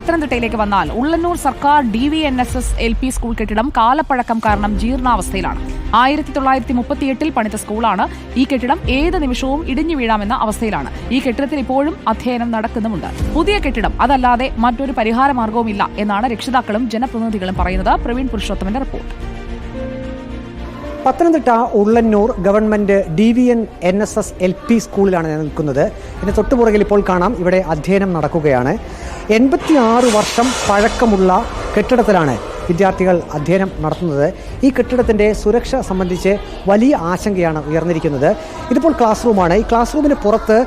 പത്തനംതിട്ടയിലേക്ക് വന്നാൽ ഉള്ളന്നൂർ സർക്കാർ DVNSS LP school കെട്ടിടം കാലപ്പഴക്കം കാരണം ജീർണാവസ്ഥയിലാണ്. 1938 പണിത സ്കൂളാണ്. ഈ കെട്ടിടം ഏത് നിമിഷവും ഇടിഞ്ഞു വീഴാമെന്ന അവസ്ഥയിലാണ്. ഈ കെട്ടിടത്തിൽ ഇപ്പോഴും അധ്യയനം നടക്കുന്നുമുണ്ട്. പുതിയ കെട്ടിടം അതല്ലാതെ മറ്റൊരു പരിഹാര മാർഗവുമില്ല എന്നാണ് രക്ഷിതാക്കളും ജനപ്രതിനിധികളും പറയുന്നത്. പ്രവീൺ പുരുഷോത്തമന്റെ റിപ്പോർട്ട്. Pathanamthitta Ullannoor government DVNSS LP സ്കൂളിലാണ് ഞാൻ നിൽക്കുന്നത്. ഇതിന് തൊട്ടുപുറകിൽ ഇപ്പോൾ കാണാം ഇവിടെ അധ്യയനം നടക്കുകയാണ്. 86 വർഷം പഴക്കമുള്ള കെട്ടിടത്തിലാണ് വിദ്യാർത്ഥികൾ അധ്യയനം നടത്തുന്നത്. ഈ കെട്ടിടത്തിൻ്റെ സുരക്ഷ സംബന്ധിച്ച് വലിയ ആശങ്കയാണ് ഉയർന്നിരിക്കുന്നത്. ഇതിപ്പോൾ ക്ലാസ് റൂമാണ്. ഈ ക്ലാസ് റൂമിന് പുറത്ത്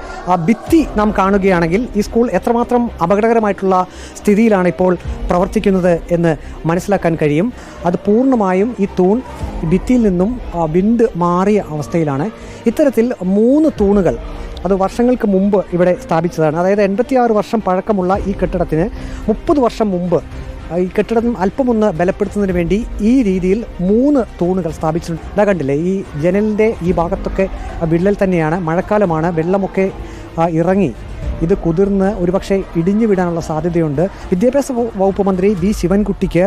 ഭിത്തി നാം കാണുകയാണെങ്കിൽ ഈ സ്കൂൾ എത്രമാത്രം അപകടകരമായിട്ടുള്ള സ്ഥിതിയിലാണ് ഇപ്പോൾ പ്രവർത്തിക്കുന്നത് എന്ന് മനസ്സിലാക്കാൻ കഴിയും. അത് പൂർണ്ണമായും ഈ തൂൺ ഭിത്തിയിൽ നിന്നും വിണ്ട് മാറിയ അവസ്ഥയിലാണ്. ഇത്തരത്തിൽ 3 തൂണുകൾ അത് വർഷങ്ങൾക്ക് മുമ്പ് ഇവിടെ സ്ഥാപിച്ചതാണ്. അതായത് 86 വർഷം പഴക്കമുള്ള ഈ കെട്ടിടത്തിന് 30 വർഷം മുമ്പ് ഈ കെട്ടിടം അല്പമൊന്ന് ബലപ്പെടുത്തുന്നതിന് വേണ്ടി ഈ രീതിയിൽ 3 തൂണുകൾ സ്ഥാപിച്ചിട്ടുണ്ട്. ഇതാ കണ്ടില്ലേ, ഈ ജനലിൻ്റെ ഈ ഭാഗത്തൊക്കെ വിള്ളൽ തന്നെയാണ്. മഴക്കാലമാണ്, വെള്ളമൊക്കെ ഇറങ്ങി ഇത് കുതിർന്ന് ഒരുപക്ഷെ ഇടിഞ്ഞു വിടാനുള്ള സാധ്യതയുണ്ട്. വിദ്യാഭ്യാസ വകുപ്പ് മന്ത്രി V. ശിവൻകുട്ടിക്ക്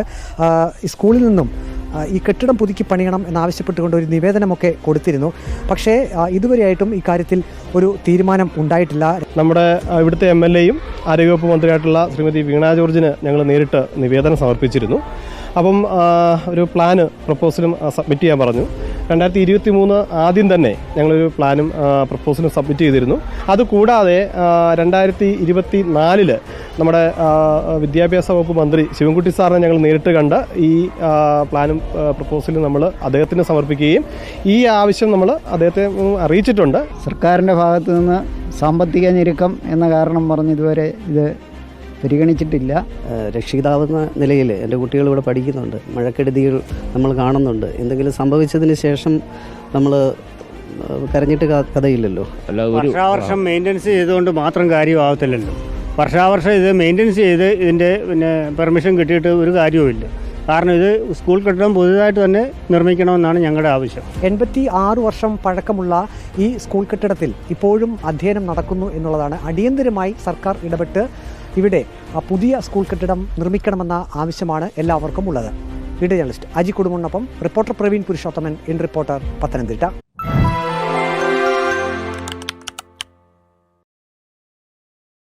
സ്കൂളിൽ നിന്നും ഈ കെട്ടിടം പുതുക്കി പണിയണം എന്നാവശ്യപ്പെട്ടുകൊണ്ട് ഒരു നിവേദനമൊക്കെ കൊടുത്തിരുന്നു. പക്ഷേ ഇതുവരെയായിട്ടും ഇക്കാര്യത്തിൽ ഒരു തീരുമാനം ഉണ്ടായിട്ടില്ല. നമ്മുടെ ഇവിടുത്തെ MLAയും ആരോഗ്യവകുപ്പ് മന്ത്രിയായിട്ടുള്ള ശ്രീമതി വീണ ജോർജിന് ഞങ്ങൾ നേരിട്ട് നിവേദനം സമർപ്പിച്ചിരുന്നു. അപ്പം ഒരു പ്രപ്പോസലും സബ്മിറ്റ് ചെയ്യാൻ പറഞ്ഞു. 2023 ആദ്യം തന്നെ ഞങ്ങളൊരു പ്ലാനും പ്രപ്പോസലും സബ്മിറ്റ് ചെയ്തിരുന്നു. അതുകൂടാതെ 2024 നമ്മുടെ വിദ്യാഭ്യാസ വകുപ്പ് മന്ത്രി ശിവൻകുട്ടി സാറിനെ ഞങ്ങൾ നേരിട്ട് കണ്ട് ഈ പ്ലാനും പ്രപ്പോസലും നമ്മൾ അദ്ദേഹത്തിന് സമർപ്പിക്കുകയും ഈ ആവശ്യം നമ്മൾ അദ്ദേഹത്തെ അറിയിച്ചിട്ടുണ്ട്. സർക്കാരിൻ്റെ ഭാഗത്തു നിന്ന് സാമ്പത്തിക ഞെരുക്കം എന്ന കാരണം പറഞ്ഞ് ഇതുവരെ ഇത് പരിഗണിച്ചിട്ടില്ല. രക്ഷിതാവെന്ന നിലയിൽ എൻ്റെ കുട്ടികൾ ഇവിടെ പഠിക്കുന്നുണ്ട്. മഴക്കെടുതികൾ നമ്മൾ കാണുന്നുണ്ട്. എന്തെങ്കിലും സംഭവിച്ചതിന് ശേഷം നമ്മൾ കരഞ്ഞിട്ട് കഥയില്ലല്ലോ. വർഷാവർഷം മെയിൻ്റനൻസ് ചെയ്തുകൊണ്ട് മാത്രം കാര്യമാകത്തില്ലല്ലോ. വർഷാവർഷം ഇത് മെയിൻ്റനൻസ് ചെയ്ത് ഇതിൻ്റെ പെർമിഷൻ കിട്ടിയിട്ട് ഒരു കാര്യവുമില്ല. കാരണം ഇത് സ്കൂൾ കെട്ടിടം പുതുതായിട്ട് തന്നെ നിർമ്മിക്കണമെന്നാണ് ഞങ്ങളുടെ ആവശ്യം. 86 വർഷം പഴക്കമുള്ള ഈ സ്കൂൾ കെട്ടിടത്തിൽ ഇപ്പോഴും അധ്യയനം നടക്കുന്നു എന്നുള്ളതാണ്. അടിയന്തരമായി സർക്കാർ ഇടപെട്ട് ഇവിടെ പുതിയ സ്കൂൾ കെട്ടിടം നിർമ്മിക്കണമെന്ന ആവശ്യമാണ് എല്ലാവർക്കും ഉള്ളത്. വീഡിയോ ജേർണലിസ്റ്റ് അജി കുടുംബനൊപ്പം reporter Praveen Purushothaman, in Reporter, Pathanamthitta.